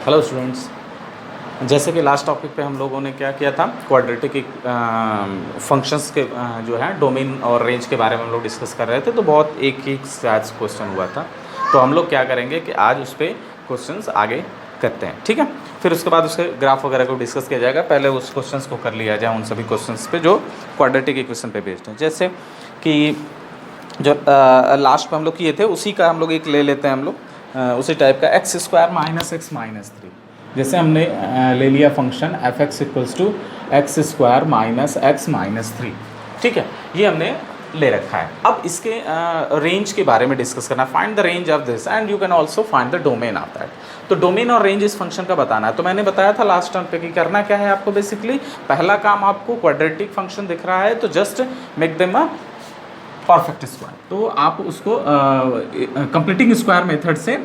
Hello students, जैसे कि last topic पे हम लोगों ने क्या किया था, क्वाड्रेटिक फंक्शंस के जो है डोमेन और रेंज के बारे में हम लोग डिस्कस कर रहे थे। तो बहुत एक ही शायद क्वेश्चन हुआ था, तो हम लोग क्या करेंगे कि आज उस पर क्वेश्चंस आगे करते हैं, ठीक है। फिर उसके बाद उसके ग्राफ वगैरह को डिस्कस किया जाएगा। पहले उस क्वेश्चंस को कर लिया जाए, उन सभी क्वेश्चंस पे जो क्वाड्रेटिक इक्वेशन पे बेस्ड हैं। जैसे कि जो लास्ट में हम लोग किए थे उसी का हम लोग एक ले लेते हैं हम लोग, उसी टाइप का X square minus x minus 3। जैसे हमने ले लिया function F x equals to X square minus x minus 3, ठीक है, ये हमने ले रखा है। अब इसके रेंज के बारे में डिस्कस करना है। Find the range of this and you can also find the domain of that. तो डोमेन और रेंज इस फंक्शन का बताना है। तो मैंने बताया था लास्ट टाइम पे कि करना क्या है आपको। बेसिकली पहला काम, आपको क्वाड्रेटिक फंक्शन दिख रहा है तो just make them a perfect square. तो आप उसको कंप्लीटिंग स्क्वायर मेथड से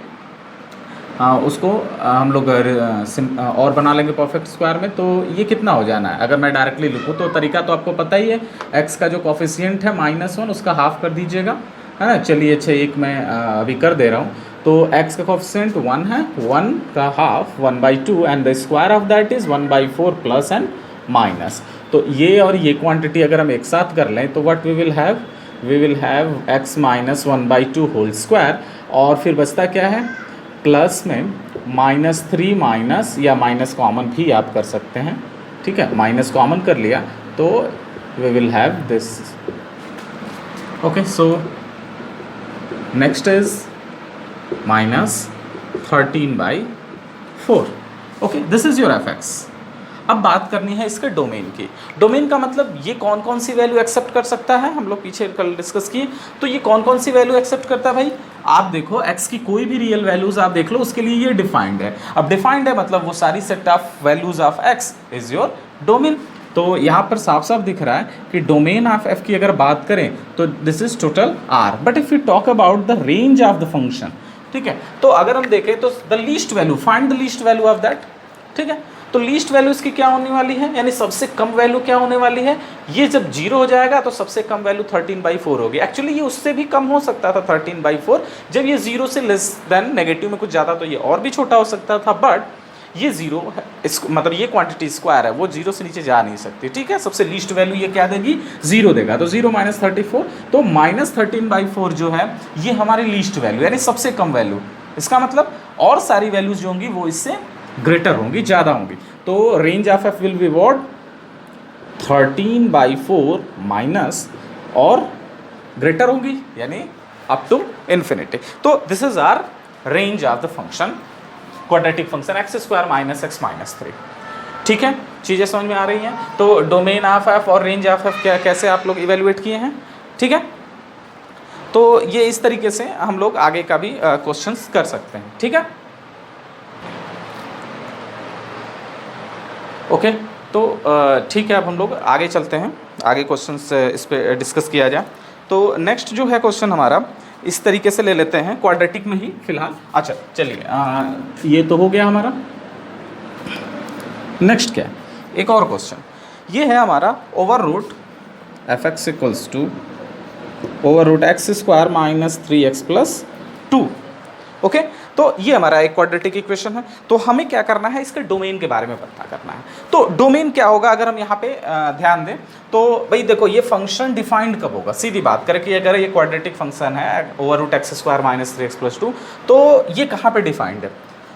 उसको हम लोग और बना लेंगे परफेक्ट स्क्वायर में। तो ये कितना हो जाना है, अगर मैं डायरेक्टली लिखूँ तो तरीका तो आपको पता ही है। x का जो कोफिशिएंट है -1, उसका हाफ कर दीजिएगा, है ना। चलिए अच्छा, एक मैं अभी कर दे रहा हूँ। तो x का कोफिशिएंट 1 है, 1 का half 1/2 and the square of that is 1/4 plus and minus. तो ये और ये क्वांटिटी अगर हम एक साथ कर लें तो what we will have x minus 1/2 whole square, और फिर बचता क्या है, प्लस में -3 माइनस, या माइनस कॉमन भी आप कर सकते हैं, ठीक है। माइनस कॉमन कर लिया तो we will have this. Okay, so next is -13/4। Okay, this is your f x. अब बात करनी है इसके डोमेन की। डोमेन का मतलब ये कौन कौन सी वैल्यू एक्सेप्ट कर सकता है, हम लोग पीछे कल डिस्कस किए। तो ये कौन कौन सी वैल्यू एक्सेप्ट करता है भाई, आप देखो x की कोई भी रियल वैल्यूज आप देख लो, उसके लिए ये डिफाइंड है। अब डिफाइंड है मतलब वो सारी set of values of x is your domain. तो यहाँ पर साफ साफ दिख रहा है कि डोमेन ऑफ f की अगर बात करें तो this is total r। But if you talk about the range of the function, ठीक है, तो अगर हम देखें तो the least value, find the least value of that, ठीक है। तो लीस्ट वैल्यू इसकी क्या होने वाली है, यानी सबसे कम वैल्यू क्या होने वाली है। ये जब 0 हो जाएगा तो सबसे कम वैल्यू 13/4 होगी। एक्चुअली ये उससे भी कम हो सकता था 13/4, जब ये 0 से लेस देन नेगेटिव में कुछ ज़्यादा तो ये और भी छोटा हो सकता था। बट ये 0 है, मतलब ये क्वांटिटी स्क्वायर है, वो 0 से नीचे जा नहीं सकती, ठीक है। सबसे लीस्ट वैल्यू ये क्या देगी, 0 देगा। तो 0 - 34, तो -13/4 जो है ये हमारी लीस्ट वैल्यू, यानी सबसे कम वैल्यू। इसका मतलब और सारी वैल्यूज जो होंगी वो इससे ग्रेटर होंगी, ज़्यादा होंगी। तो range of f will be what, 13/4 minus और ग्रेटर होंगी, यानी अप टू इन्फिनिटी। तो this is our range of the function, quadratic function x square minus x minus 3, ठीक है। चीज़ें समझ में आ रही हैं। तो डोमेन ऑफ एफ और रेंज ऑफ एफ क्या कैसे आप लोग इवेल्युएट किए हैं, ठीक है। तो ये इस तरीके से हम लोग आगे का भी क्वेश्चंस कर सकते हैं, ठीक है। ओके, तो ठीक है, अब हम लोग आगे चलते हैं, आगे क्वेश्चंस इस पे डिस्कस किया जाए। तो नेक्स्ट जो है क्वेश्चन हमारा इस तरीके से ले लेते हैं, क्वाड्रेटिक में ही फिलहाल। अच्छा चलिए, ये तो हो गया हमारा। नेक्स्ट क्या है, एक और क्वेश्चन ये है हमारा, over root f x equals to over root x square minus 3x plus 2। Okay, तो ये हमारा एक क्वाड्रेटिक इक्वेशन है। तो हमें क्या करना है, इसके डोमेन के बारे में पता करना है। तो डोमेन क्या होगा, अगर हम यहाँ पे ध्यान दें तो भाई देखो, ये फंक्शन डिफाइंड कब होगा, सीधी बात करें कि अगर ये क्वाड्रेटिक फंक्शन है over root x square minus 3x plus 2, तो ये कहाँ पे डिफाइंड है।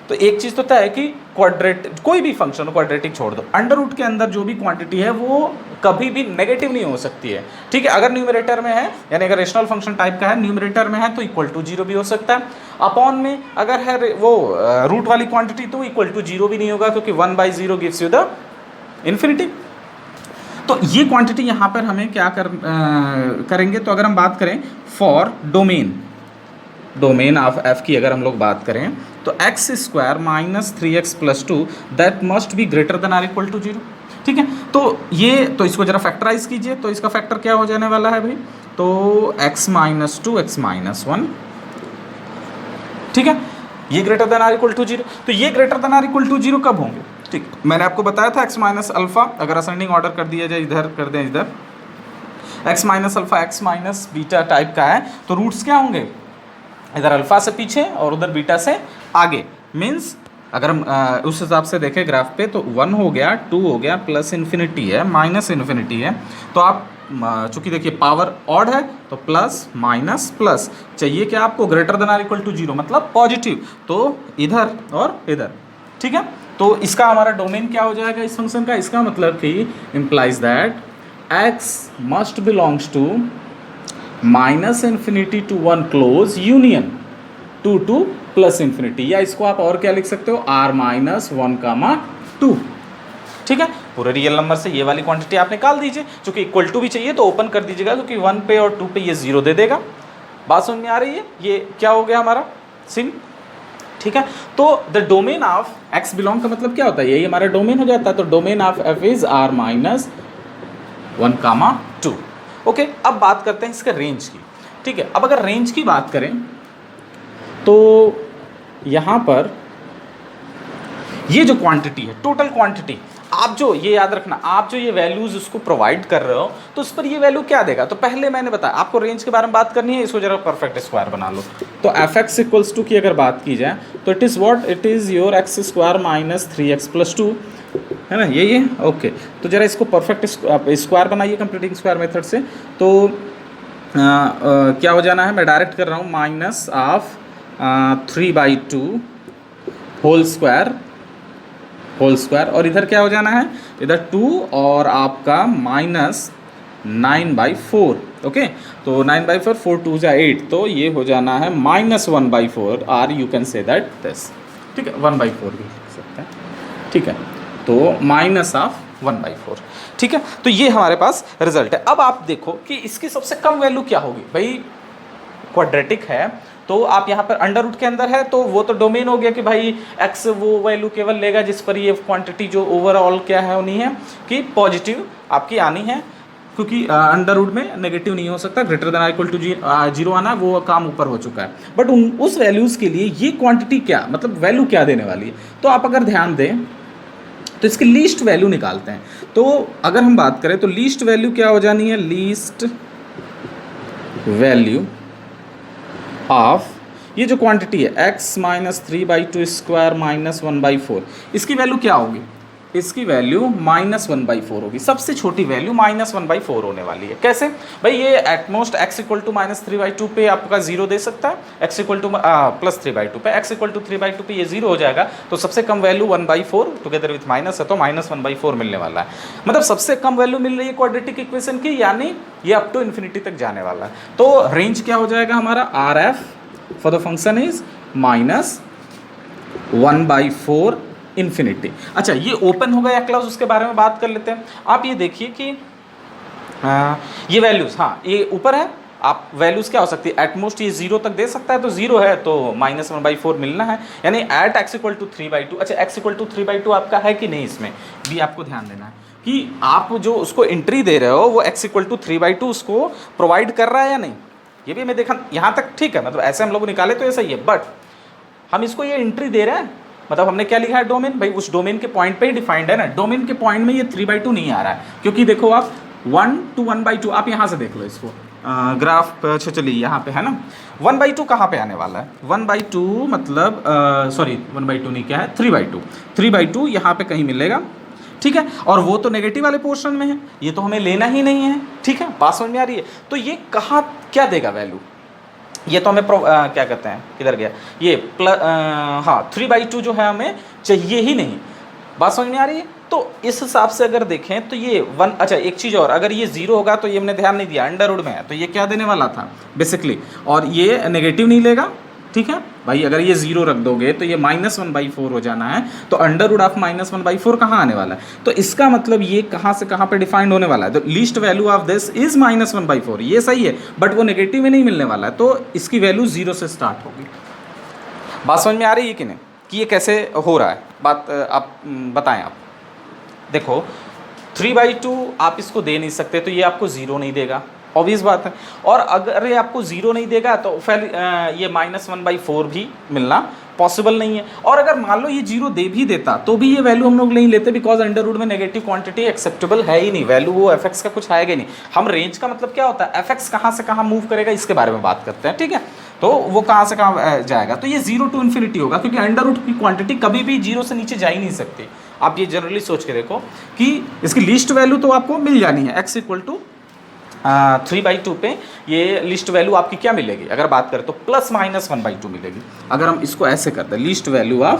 तो एक चीज़ तो तय है कि कोई भी फंक्शन क्वाड्रेटिक छोड़ दो, अंडर रूट के अंदर जो भी क्वांटिटी है वो कभी भी नेगेटिव नहीं हो सकती है, ठीक है। अगर न्यूमरेटर में है, यानी अगर रेशनल फंक्शन टाइप का है, न्यूमरेटर में है तो इक्वल टू 0 भी हो सकता है। अपॉन में अगर है वो रूट वाली क्वांटिटी तो इक्वल टू 0 भी नहीं होगा, क्योंकि 1/0 गिव्स यू द इन्फिनिटी। तो ये क्वांटिटी यहाँ पर हमें क्या करेंगे, तो अगर हम बात करें फॉर डोमेन ऑफ एफ की अगर हम लोग बात करें तो x square minus 3x plus 2 that must be greater than or equal to 0, ठीक है। तो ये, तो इसको जरा फैक्टराइज कीजिए, तो इसका फैक्टर क्या हो जाने वाला है भाई, तो x माइनस 2 x माइनस 1, ठीक है। ये greater than or equal to 0, तो ये greater than or equal to 0 कब होंगे, ठीक। मैंने आपको बताया था x माइनस अल्फा, अगर असेंडिंग ऑर्डर कर दिया जाए, इधर कर दें, इधर x minus alpha x minus beta type का है, तो रूट्स क्या होंगे, इधर अल्फा से पीछे और उधर बीटा से आगे, मीन्स अगर हम उस हिसाब से देखें ग्राफ पे तो 1 हो गया, 2 हो गया, प्लस इन्फिनिटी है, माइनस इन्फिनिटी है। तो आप चूंकि देखिए पावर ऑड है तो प्लस माइनस प्लस, चाहिए क्या आपको greater than or equal to 0 मतलब पॉजिटिव, तो इधर और इधर, ठीक है। तो इसका हमारा डोमेन क्या हो जाएगा इस फंक्शन का, इसका मतलब कि implies that x must belongs to minus infinity to 1 close union 2 to plus infinity, या इसको आप और क्या लिख सकते हो r माइनस 1,2, ठीक है। पूरे रियल नंबर से ये वाली क्वांटिटी आप निकाल दीजिए, चूंकि इक्वल टू भी चाहिए तो ओपन कर दीजिएगा, क्योंकि 1 पे और 2 पे ये 0 दे देगा। बात समझ में आ रही है, ये क्या हो गया हमारा सिम, ठीक है। तो the domain of x belong का मतलब क्या होता है, यही हमारा डोमेन हो जाता है। तो domain of f is r minus 1,2। Okay, अब बात करते हैं इसके रेंज की, ठीक है। अब अगर रेंज की बात करें तो यहाँ पर ये जो क्वांटिटी है, टोटल क्वांटिटी, आप जो ये याद रखना, आप जो ये वैल्यूज उसको प्रोवाइड कर रहे हो तो उस पर ये वैल्यू क्या देगा। तो पहले मैंने बताया आपको रेंज के बारे में बात करनी है, इसको जरा परफेक्ट स्क्वायर बना लो। तो एफ एक्स इक्वल्स टू की अगर बात की जाए तो it is what, it is your x square minus 3x plus 2, है ना, ये ओके। तो जरा इसको परफेक्ट स्क्वायर बनाइए कंप्लीटिंग स्क्वायर मेथड से। तो क्या हो जाना है, मैं डायरेक्ट कर रहा हूँ, माइनस ऑफ 3/2 होल स्क्वायर, और इधर क्या हो जाना है, इधर 2 और आपका माइनस 9/4, ओके। तो 9/4, 4 2 जा 8, तो ये हो जाना है minus 1/4, or you can say that this, ठीक है, 1/4 भी लिख सकते हैं, ठीक है। तो माइनस ऑफ 1/4, ठीक है। तो ये हमारे पास रिजल्ट है। अब आप देखो कि इसकी सबसे कम वैल्यू क्या होगी, भाई क्वाड्रेटिक है तो आप यहाँ पर अंडर रूट के अंदर है, तो वो तो डोमेन हो गया कि भाई x वो वैल्यू केवल लेगा जिस पर ये क्वांटिटी जो ओवरऑल क्या है होनी है कि पॉजिटिव आपकी आनी है, क्योंकि अंडर रूट में नेगेटिव नहीं हो सकता, ग्रेटर देन इक्वल टू 0 आना, वो काम ऊपर हो चुका है। बट उस वैल्यूज़ के लिए ये क्वांटिटी क्या, मतलब वैल्यू क्या देने वाली है, तो आप अगर ध्यान दें तो इसकी लीस्ट वैल्यू निकालते हैं। तो अगर हम बात करें तो लीस्ट वैल्यू क्या हो जानी है, लीस्ट वैल्यू ऑफ ये जो क्वांटिटी है x माइनस 3/2 स्क्वायर माइनस 1/4, इसकी वैल्यू क्या होगी, इसकी वैल्यू माइनस 1/4 होगी। सबसे छोटी वैल्यू माइनस 1/4 होने वाली है। कैसे भाई, ये at most x equal to minus 3/2 पे आपका 0 दे सकता है, x इक्वल टू प्लस 3/2 पे, x इक्वल टू 3/2 पे ये 0 हो जाएगा, तो सबसे कम वैल्यू 1/4 टुगेदर विथ माइनस है, तो माइनस 1/4 मिलने वाला है। मतलब सबसे कम वैल्यू मिल रही है क्वाड्रेटिक इक्वेशन की, यानी ये अप टू इन्फिनिटी तक जाने वाला है। तो रेंज क्या हो जाएगा हमारा, R F for the function is minus 1/4 infinity. अच्छा, ये ओपन होगा या क्लोज, उसके बारे में बात कर लेते हैं। आप ये देखिए कि ये वैल्यूज, हाँ ये ऊपर है, आप वैल्यूज क्या हो सकती है, एटमोस्ट ये 0 तक दे सकता है, तो 0 है तो माइनस 1/4 मिलना है, यानी एट x इक्वल टू 3/2। अच्छा, x इक्वल टू 3/2 आपका है कि नहीं, इसमें भी आपको ध्यान देना है कि आप जो उसको एंट्री दे रहे हो वो x इक्वल टू 3/2 उसको प्रोवाइड कर रहा है या नहीं, ये भी मैं देखा। यहाँ तक ठीक है, मतलब ऐसे हम लोग निकाले तो ऐसा ही है, बट हम इसको ये एंट्री दे रहे हैं, मतलब हमने क्या लिखा है डोमेन, भाई उस डोमेन के पॉइंट पे ही डिफाइंड है ना, डोमेन के पॉइंट में ये 3/2 नहीं आ रहा है, क्योंकि देखो आप 1 to 1/2, आप यहाँ से देख लो इसको ग्राफ, अच्छा चलिए यहाँ पे है ना, 1/2 कहाँ पे आने वाला है, 1/2 मतलब सॉरी 1/2 नहीं, क्या है 3/2 यहाँ पे कहीं मिलेगा, ठीक है। और वो तो नेगेटिव वाले पोर्शन में है, ये तो हमें लेना ही नहीं है, ठीक है, बात समझ में आ रही है। तो ये कहाँ क्या देगा वैल्यू, ये तो हमें क्या कहते हैं, किधर गया ये हाँ 3/2 जो है हमें चाहिए ही नहीं, बात समझ में आ रही है। तो इस हिसाब से अगर देखें तो ये 1, अच्छा एक चीज़ और, अगर ये 0 होगा तो ये हमने ध्यान नहीं दिया, अंडर रूट में है तो ये क्या देने वाला था बेसिकली, और ये नेगेटिव नहीं लेगा, ठीक है भाई। अगर ये 0 रख दोगे तो ये माइनस 1/4 हो जाना है, तो अंडर रूट ऑफ माइनस 1/4 कहाँ आने वाला है, तो इसका मतलब ये कहाँ से कहाँ पे डिफाइंड होने वाला है, तो least value of this is minus 1/4, ये सही है, बट वो नेगेटिव में नहीं मिलने वाला है, तो इसकी वैल्यू 0 से स्टार्ट होगी। बात समझ में आ रही है कि नहीं, कि ये कैसे हो रहा है, बात आप बताएं। आप देखो 3/2 आप इसको दे नहीं सकते, तो ये आपको 0 नहीं देगा, ऑब्वियस बात है। और अगर ये आपको 0 नहीं देगा तो फिर ये माइनस 1/4 भी मिलना पॉसिबल नहीं है। और अगर मान लो ये 0 दे भी देता तो भी ये वैल्यू हम लोग नहीं लेते, बिकॉज अंडर रूट में नेगेटिव क्वांटिटी एक्सेप्टेबल है ही नहीं, वैल्यू वो एफ एक्स का कुछ आएगा ही नहीं। हम रेंज का मतलब क्या होता है, एफ एक्स कहाँ से कहाँ मूव करेगा इसके बारे में बात करते हैं, ठीक है। तो वो कहाँ से कहाँ जाएगा, तो ये 0 टू इन्फिनिटी होगा, क्योंकि अंडर रूट की क्वांटिटी कभी भी 0 से नीचे जा ही नहीं सकती। आप ये जनरली सोच के देखो कि इसकी लीस्ट वैल्यू तो आपको मिल जानी है, x इक्वल टू 3/2 पे ये लीस्ट वैल्यू आपकी क्या मिलेगी, अगर बात करें तो ±1/2 मिलेगी। अगर हम इसको ऐसे करते हैं, least value of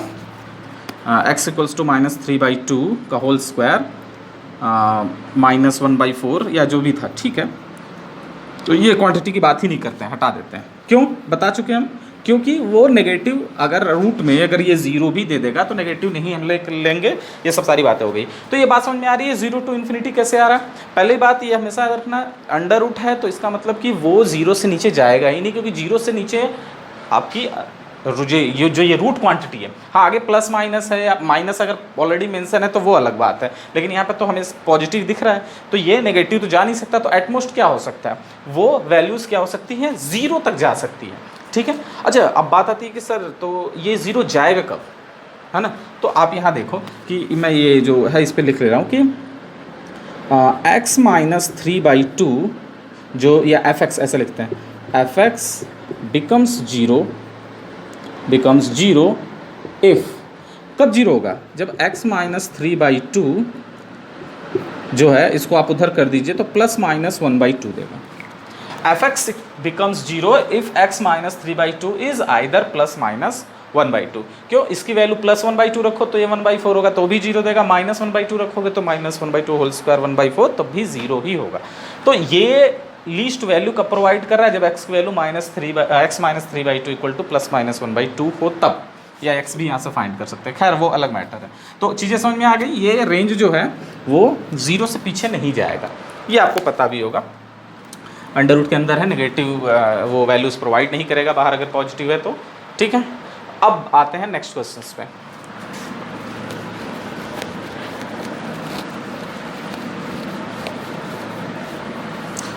x equals to -3/2 का होल स्क्वायर -1/4 या जो भी था, ठीक है। तो ये क्वांटिटी की बात ही नहीं करते हैं, हटा देते हैं। क्यों, बता चुके हम, क्योंकि वो नेगेटिव अगर रूट में अगर ये 0 भी दे देगा तो नेगेटिव नहीं हम लेंगे। ये सब सारी बातें हो गई। तो ये बात समझ में आ रही है 0 टू इन्फिनिटी कैसे आ रहा है। पहली बात ये हमेशा रखना, अंडर रूट है तो इसका मतलब कि वो 0 से नीचे जाएगा ही नहीं, क्योंकि 0 से नीचे आपकी जो ये रूट क्वांटिटी है, हाँ आगे प्लस माइनस है या माइनस अगर ऑलरेडी मेंशन है तो वो अलग बात है, लेकिन यहाँ पर तो हमें पॉजिटिव दिख रहा है, तो ये नेगेटिव तो जा नहीं सकता। तो एटमोस्ट क्या हो सकता है, वो वैल्यूज़ क्या हो सकती हैं, 0 तक जा सकती है, ठीक है। अच्छा, अब बात आती है कि सर तो ये 0 जाएगा कब, है ना। तो आप यहाँ देखो कि मैं ये जो है इस पर लिख ले रहा हूँ कि x - 3/2 जो, या fx ऐसे लिखते हैं, fx becomes 0 if, कब 0 होगा, जब x - 3/2 जो है इसको आप उधर कर दीजिए तो ±1/2 देगा। fx becomes 0 if x - 3/2 is either ±1/2। क्यों, इसकी वैल्यू +1/2 रखो तो ये 1/4 होगा तो भी 0 देगा, -1/2 रखोगे तो -1/2 होल स्क्वायर 1/4 तो भी 0 ही होगा। तो ये लीस्ट वैल्यू कब प्रोवाइड कर रहा है, जब x की वैल्यू x - 3/2 इक्वल टू ±1/2 हो तब, या x भी यहाँ से फाइंड कर सकते हैं, खैर वो अलग मैटर है। तो चीज़ें समझ में आ गई, ये रेंज जो है वो 0 से पीछे नहीं जाएगा, ये आपको पता भी होगा। अंडर रूट के अंदर है, नेगेटिव वो वैल्यूज़ प्रोवाइड नहीं करेगा बाहर अगर पॉजिटिव है तो, ठीक है। अब आते हैं नेक्स्ट क्वेश्चंस पे।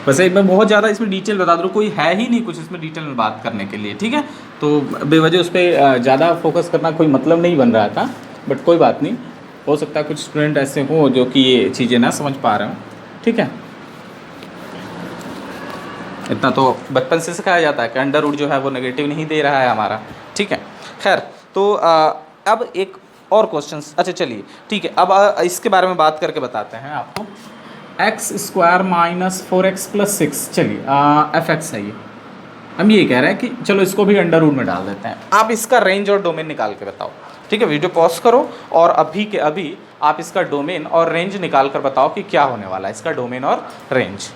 वैसे मैं बहुत ज़्यादा इसमें डिटेल बता दूँ, कोई है ही नहीं कुछ इसमें डिटेल में बात करने के लिए, ठीक है। तो बेवजह उस पर ज़्यादा फोकस करना कोई मतलब नहीं बन रहा था, बट कोई बात नहीं, हो सकता है कुछ स्टूडेंट ऐसे हों जो कि ये चीज़ें ना समझ पा रहे हों, ठीक है। इतना तो बचपन से सिखाया जाता है कि अंडर रूट जो है वो नेगेटिव नहीं दे रहा है हमारा, ठीक है। खैर, तो अब एक और क्वेश्चन, अच्छा चलिए ठीक है, अब इसके बारे में बात करके बताते हैं आपको। x² - 4x + 6, चलिए fx है ये, हम ये कह रहे हैं कि चलो इसको भी अंडर रूट में डाल देते हैं। आप इसका रेंज और डोमेन निकाल के बताओ, ठीक है। वीडियो पॉज करो और अभी के अभी आप इसका डोमेन और रेंज निकाल कर बताओ कि क्या होने वाला है, इसका डोमेन और रेंज,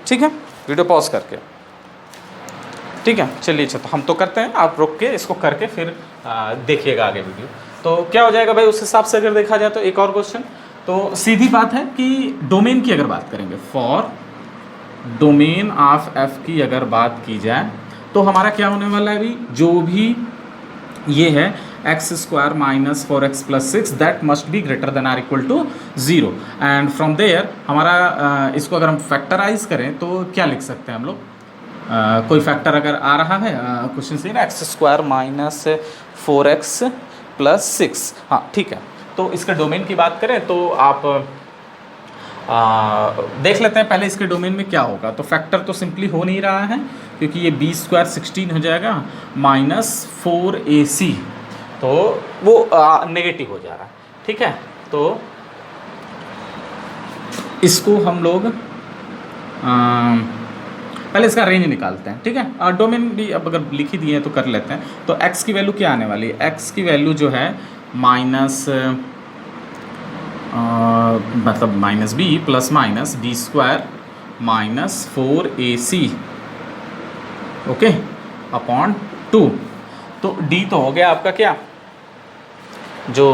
ठीक है। वीडियो पॉज करके, ठीक है। चलिए अच्छा, तो हम तो करते हैं, आप रुक के इसको करके फिर देखिएगा आगे वीडियो। तो क्या हो जाएगा भाई उस हिसाब से अगर देखा जाए तो एक और क्वेश्चन, तो सीधी बात है कि डोमेन की अगर बात करेंगे, फॉर डोमेन ऑफ f की अगर बात की जाए तो हमारा क्या होने वाला है अभी, जो भी ये है x² - 4x + 6 that must be greater than or equal to 0, and from there हमारा इसको अगर हम फैक्टराइज करें तो क्या लिख सकते हैं हम लोग, कोई फैक्टर अगर आ रहा है क्वेश्चन से, x² - 4x + 6, हाँ ठीक है। तो इसके डोमेन की बात करें तो आप देख लेते हैं पहले इसके डोमेन में क्या होगा। तो फैक्टर तो सिंपली हो नहीं रहा है, क्योंकि ये b² 16 हो जाएगा -4ac, तो वो नेगेटिव हो जा रहा है, ठीक है। तो इसको हम लोग पहले इसका रेंज निकालते हैं, ठीक है। डोमेन भी अब अगर लिख ही दिए हैं तो कर लेते हैं। तो x की वैल्यू क्या आने वाली है, x की वैल्यू जो है मतलब -b ± b² - 4ac, okay, upon 2। तो d तो हो गया आपका क्या, जो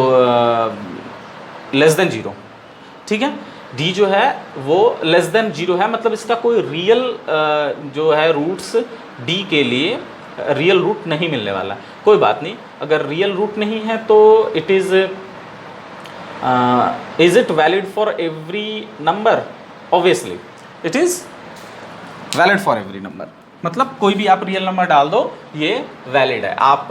<0, ठीक है। d जो है वो <0 है, मतलब इसका कोई रियल जो है रूट्स d के लिए रियल रूट नहीं मिलने वाला। कोई बात नहीं, अगर रियल रूट नहीं है तो it is it valid for every number, obviously it is valid for every number, मतलब कोई भी आप रियल नंबर डाल दो ये वैलिड है। आप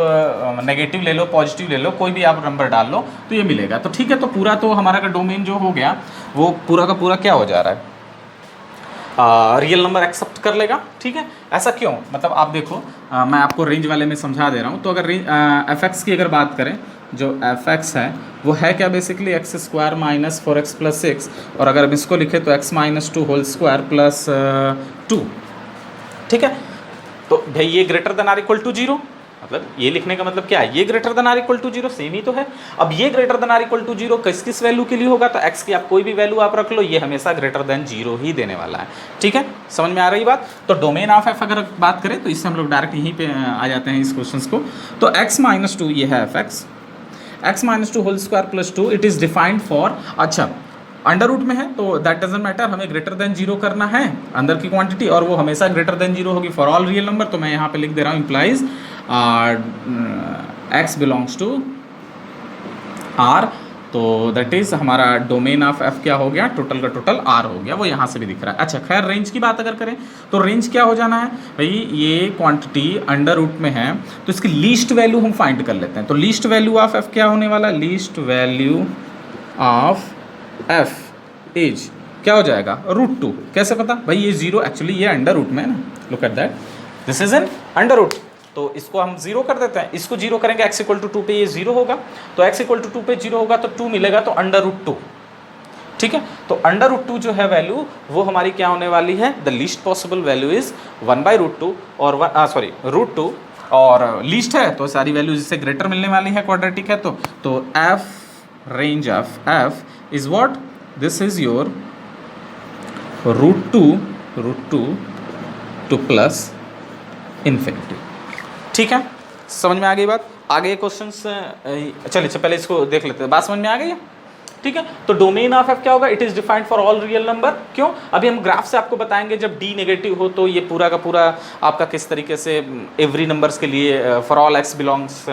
नेगेटिव ले लो, पॉजिटिव ले लो, कोई भी आप नंबर डाल लो तो ये मिलेगा। तो ठीक है, तो पूरा तो हमारा का डोमेन जो हो गया वो पूरा का पूरा क्या हो जा रहा है, रियल नंबर एक्सेप्ट कर लेगा, ठीक है। ऐसा क्यों, मतलब आप देखो मैं आपको रेंज वाले में समझा दे रहा हूँ। तो अगर एफ एक्स की अगर बात करें, जो एफ एक्स है वो है क्या, basically x square minus 4x plus 6, और अगर हम इसको लिखे तो x minus 2 whole square plus 2, ठीक है। तो भाई ये greater than or equal to 0, मतलब ये लिखने का मतलब क्या है, ये greater than or equal to 0, same ही तो है। अब ये greater than or equal to 0 किस किस वैल्यू के लिए होगा, तो x की आप कोई भी वैल्यू आप रख लो, ये हमेशा ग्रेटर देन 0 ही देने वाला है, ठीक है। समझ में आ रही बात। तो डोमेन ऑफ f अगर बात करें तो इससे हम लोग डायरेक्ट यहीं पे आ जाते हैं इस क्वेश्चन को। तो x माइनस 2 ये है f x minus 2 whole square plus 2, it is defined for, अच्छा अंडर रूट में है तो दैट डजेंट मैटर, हमें ग्रेटर देन 0 करना है अंदर की क्वांटिटी, और वो हमेशा ग्रेटर देन 0 होगी फॉर ऑल रियल नंबर। तो मैं यहाँ पे लिख दे रहा हूँ implies x belongs to r, तो दैट इज हमारा डोमेन ऑफ f क्या हो गया, टोटल का टोटल r हो गया, वो यहाँ से भी दिख रहा है। अच्छा खैर रेंज की बात अगर करें तो रेंज क्या हो जाना है भाई, ये क्वांटिटी अंडर रूट में है तो इसकी लीस्ट वैल्यू हम फाइंड कर लेते हैं। तो लीस्ट वैल्यू ऑफ f क्या होने वाला, least value of f is क्या हो जाएगा, √2। कैसे पता भाई, ये 0 एक्चुअली ये अंडर रूट में है ना, look at that, this is an under root, तो इसको हम 0 कर देते हैं। इसको 0 करेंगे x इक्वल टू 2 पे ये 0 होगा, तो x इक्वल टू 2 पे 0 होगा तो 2 मिलेगा, तो अंडर रूट 2, ठीक है। तो अंडर रूट 2 जो है वैल्यू वो हमारी क्या होने वाली है, the least possible value is 1/√2 और √2, और लीस्ट है तो सारी वैल्यू जिससे ग्रेटर मिलने वाली है, क्वाड्रेटिक है तो f range of f is what, this is your √2 to plus infinity, ठीक है। समझ में आ गई बात। आगे क्वेश्चंस चलिए पहले इसको देख लेते हैं, बात समझ में आ गई है, ठीक है। तो डोमेन ऑफ f क्या होगा, it is defined for all real number. क्यों, अभी हम ग्राफ से आपको बताएंगे जब d नेगेटिव हो तो ये पूरा का पूरा आपका किस तरीके से एवरी नंबर्स के लिए for all x belongs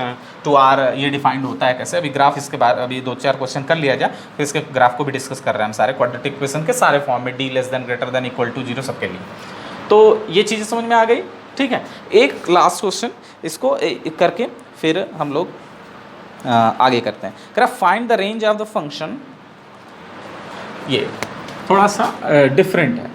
to r ये डिफाइंड होता है कैसे। अभी ग्राफ इसके बाद अभी 2-4 क्वेश्चन कर लिया जाए, फिर इसके ग्राफ को भी डिस्कस कर रहे हैं हम सारे क्वाड्रेटिक इक्वेशन के सारे फॉर्म में, d less than greater than equal to 0 सबके लिए। तो ये चीज़ें समझ में आ गई, ठीक है। एक लास्ट क्वेश्चन इसको करके फिर हम लोग आगे करते हैं। कह रहा find the range of the function, ये थोड़ा सा डिफरेंट है,